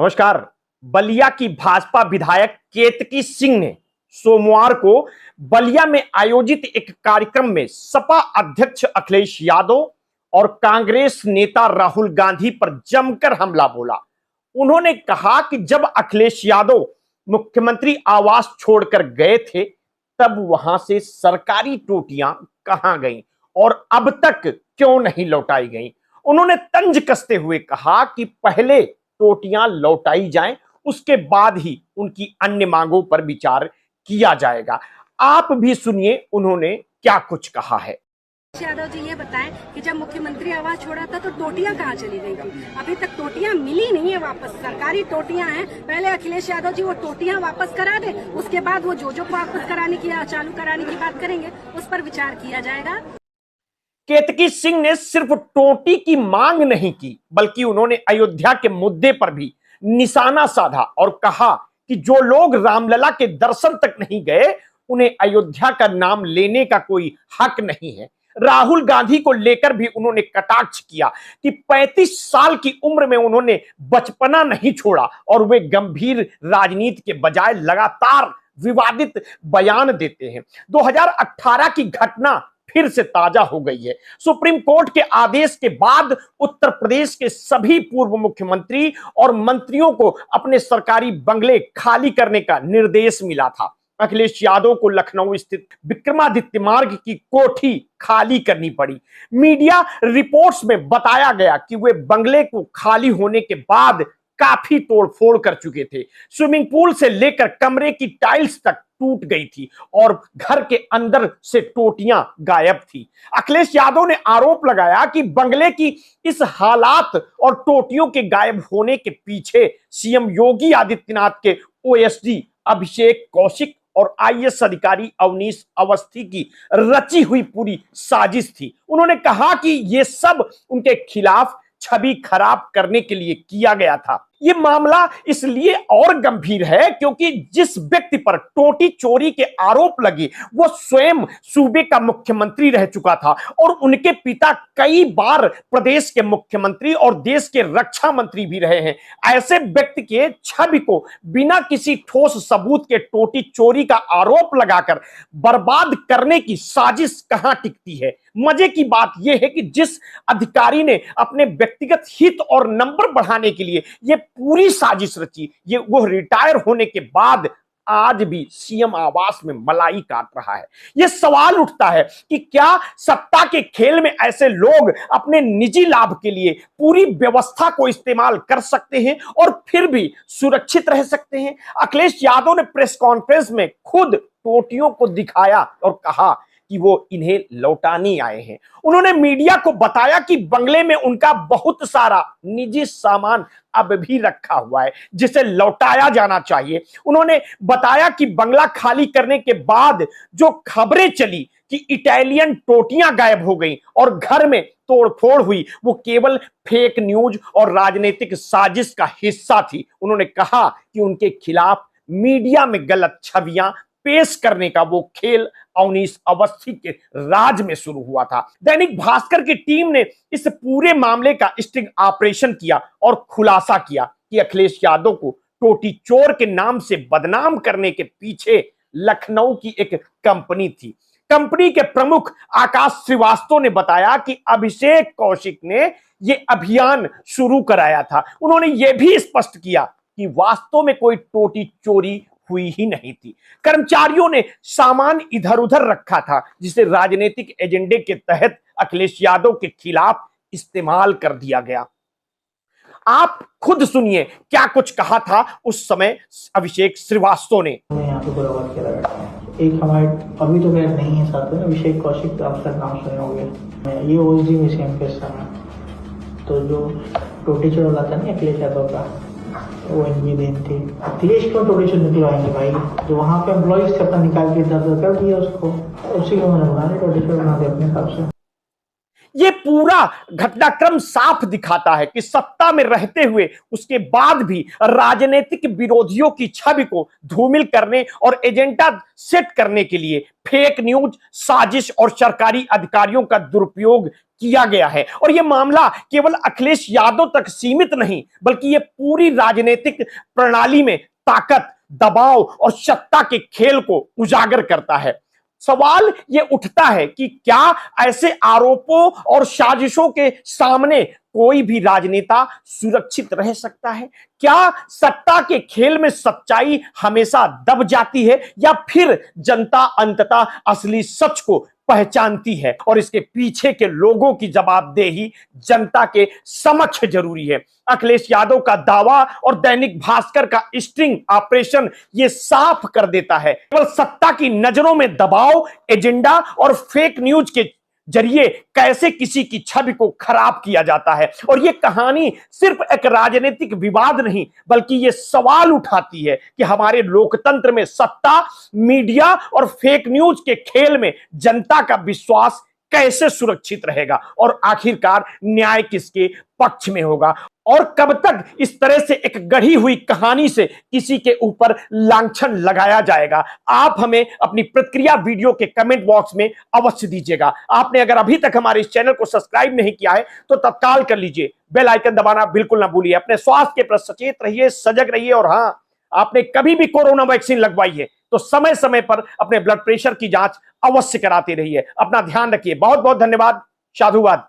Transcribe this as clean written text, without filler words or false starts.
नमस्कार। बलिया की भाजपा विधायक केतकी सिंह ने सोमवार को बलिया में आयोजित एक कार्यक्रम में सपा अध्यक्ष अखिलेश यादव और कांग्रेस नेता राहुल गांधी पर जमकर हमला बोला। उन्होंने कहा कि जब अखिलेश यादव मुख्यमंत्री आवास छोड़कर गए थे तब वहां से सरकारी टोटियां कहां गईं और अब तक क्यों नहीं लौटाई गईं। उन्होंने तंज कसते हुए कहा कि पहले टोटियां लौटाई जाएं, उसके बाद ही उनकी अन्य मांगों पर विचार किया जाएगा। आप भी सुनिए उन्होंने क्या कुछ कहा है। यादव जी ये बताएं कि जब मुख्यमंत्री आवास छोड़ा था तो टोटियां कहाँ चली गई थी? अभी तक टोटियां मिली नहीं है वापस। सरकारी टोटियां हैं। पहले अखिलेश यादव जी वो टोटियां वापस करा दे, उसके बाद वो जो वापस कराने की चालू कराने की बात करेंगे उस पर विचार किया जाएगा। केतकी सिंह ने सिर्फ टोटी की मांग नहीं की बल्कि उन्होंने अयोध्या के मुद्दे पर भी निशाना साधा और कहा कि जो लोग रामलला के दर्शन तक नहीं गए उन्हें अयोध्या का नाम लेने का कोई हक नहीं है। राहुल गांधी को लेकर भी उन्होंने कटाक्ष किया कि 35 साल की उम्र में उन्होंने बचपना नहीं छोड़ा और वे गंभीर राजनीति के बजाय लगातार विवादित बयान देते हैं। 2018 की घटना फिर से ताजा हो गई है। सुप्रीम कोर्ट के आदेश के बाद उत्तर प्रदेश के सभी पूर्व मुख्यमंत्री और मंत्रियों को अपने सरकारी बंगले खाली करने का निर्देश मिला था। अखिलेश यादव को लखनऊ स्थित विक्रमादित्य मार्ग की कोठी खाली करनी पड़ी। मीडिया रिपोर्ट्स में बताया गया कि वे बंगले को खाली होने के बाद काफी तोड़फोड़ कर चुके थे। स्विमिंग पूल से लेकर कमरे की टाइल्स तक टूट गई थी और घर के अंदर से टोटियां गायब थी। अखिलेश यादव ने आरोप लगाया कि बंगले की इस हालात और टोटियों के गायब होने के पीछे सीएम योगी आदित्यनाथ के ओएसडी अभिषेक कौशिक और आईएएस अधिकारी अवनीश अवस्थी की रची हुई पूरी साजिश थी। उन्होंने कहा कि यह सब उनके खिलाफ छवि खराब करने के लिए किया गया था। यह मामला इसलिए और गंभीर है क्योंकि जिस व्यक्ति पर टोटी चोरी के आरोप लगे वो स्वयं सूबे का मुख्यमंत्री रह चुका था और उनके पिता कई बार प्रदेश के मुख्यमंत्री और देश के रक्षा मंत्री भी रहे हैं। ऐसे व्यक्ति के छवि को बिना किसी ठोस सबूत के टोटी चोरी का आरोप लगाकर बर्बाद करने की साजिश कहां टिकती है। मजे की बात यह है कि जिस अधिकारी ने अपने व्यक्तिगत हित और नंबर बढ़ाने के लिए यह पूरी साजिश रची, वो रिटायर होने के बाद आज भी सीएम आवास में मलाई काट रहा है। यह सवाल उठता है कि क्या सत्ता के खेल में ऐसे लोग अपने निजी लाभ के लिए पूरी व्यवस्था को इस्तेमाल कर सकते हैं और फिर भी सुरक्षित रह सकते हैं। अखिलेश यादव ने प्रेस कॉन्फ्रेंस में खुद टोटियों को दिखाया और कहा कि वो इन्हें लौटाने आए हैं। उन्होंने मीडिया को बताया कि बंगले में उनका बहुत सारा निजी सामान अब भी रखा हुआ है जिसे लौटाया जाना चाहिए। उन्होंने बताया कि बंगला खाली करने के बाद जो खबरें चली कि इटालियन टोटियां गायब हो गई और घर में तोड़फोड़ हुई वो केवल फेक न्यूज और राजनीतिक साजिश का हिस्सा थी। उन्होंने कहा कि उनके खिलाफ मीडिया में गलत छवियां पेश करने का वो खेल अवनीश अवस्थी के राज में शुरू हुआ था। दैनिक भास्कर की टीम ने इस पूरे मामले का स्टिंग ऑपरेशन किया और खुलासा किया कि अखिलेश यादव को टोटी चोर के नाम से बदनाम करने के पीछे लखनऊ की एक कंपनी थी। कंपनी के प्रमुख आकाश श्रीवास्तव ने बताया कि अभिषेक कौशिक ने यह अभियान शुरू कराया था। उन्होंने यह भी स्पष्ट किया कि वास्तव में कोई टोटी चोरी हुई ही नहीं थी। कर्मचारियों ने सामान इधर उधर रखा था जिसे राजनीतिक एजेंडे के तहत अखिलेश यादव के खिलाफ इस्तेमाल कर दिया गया। आप खुद सुनिए क्या कुछ कहा था उस समय अभिषेक श्रीवास्तव ने। यहाँ पे पूरा वर्क किया। एक हमारे अभी तो खैर नहीं है साथ में अभिषेक कौशिक, तो आप नाम सुने होंगे। ये ओएसडी में सीएम के समय तो जो टोटी चोर था ना अखिलेश यादव का, वो इनकी देन थी। अखिलेश क्यों टोटी चोर निकलवाएंगे भाई? जो वहाँ पे एम्प्लॉइज से अपना निकाल के इधर कर दिया उसको, उसी को मैंने बना टोटी चोर बना दिया अपने हिसाब से। ये पूरा घटनाक्रम साफ दिखाता है कि सत्ता में रहते हुए उसके बाद भी राजनीतिक विरोधियों की छवि को धूमिल करने और एजेंडा सेट करने के लिए फेक न्यूज, साजिश और सरकारी अधिकारियों का दुरुपयोग किया गया है। और यह मामला केवल अखिलेश यादव तक सीमित नहीं, बल्कि यह पूरी राजनीतिक प्रणाली में ताकत, दबाव और सत्ता के खेल को उजागर करता है। सवाल यह उठता है कि क्या ऐसे आरोपों और साजिशों के सामने कोई भी राजनेता सुरक्षित रह सकता है? क्या सत्ता के खेल में सच्चाई हमेशा दब जाती है या फिर जनता अंततः असली सच को पहचानती है? और इसके पीछे के लोगों की जवाबदेही जनता के समक्ष जरूरी है। अखिलेश यादव का दावा और दैनिक भास्कर का स्टिंग ऑपरेशन ये साफ कर देता है केवल सत्ता की नजरों में दबाव, एजेंडा और फेक न्यूज के जरिए कैसे किसी की छवि को खराब किया जाता है। और यह कहानी सिर्फ एक राजनीतिक विवाद नहीं, बल्कि यह सवाल उठाती है कि हमारे लोकतंत्र में सत्ता, मीडिया और फेक न्यूज के खेल में जनता का विश्वास कैसे सुरक्षित रहेगा और आखिरकार न्याय किसके पक्ष में होगा, और कब तक इस तरह से एक गढ़ी हुई कहानी से किसी के ऊपर लांछन लगाया जाएगा। आप हमें अपनी प्रतिक्रिया वीडियो के कमेंट बॉक्स में अवश्य दीजिएगा। आपने अगर अभी तक हमारे इस चैनल को सब्सक्राइब नहीं किया है तो तत्काल कर लीजिए, बेल आइकन दबाना बिल्कुल ना भूलिए। अपने स्वास्थ्य के प्रति सचेत रहिए, सजग रहिए, और हां, आपने कभी भी कोरोना वैक्सीन लगवाई है तो समय समय पर अपने ब्लड प्रेशर की जांच अवश्य कराते रहिए। अपना ध्यान रखिए। बहुत बहुत धन्यवाद। साधुवाद।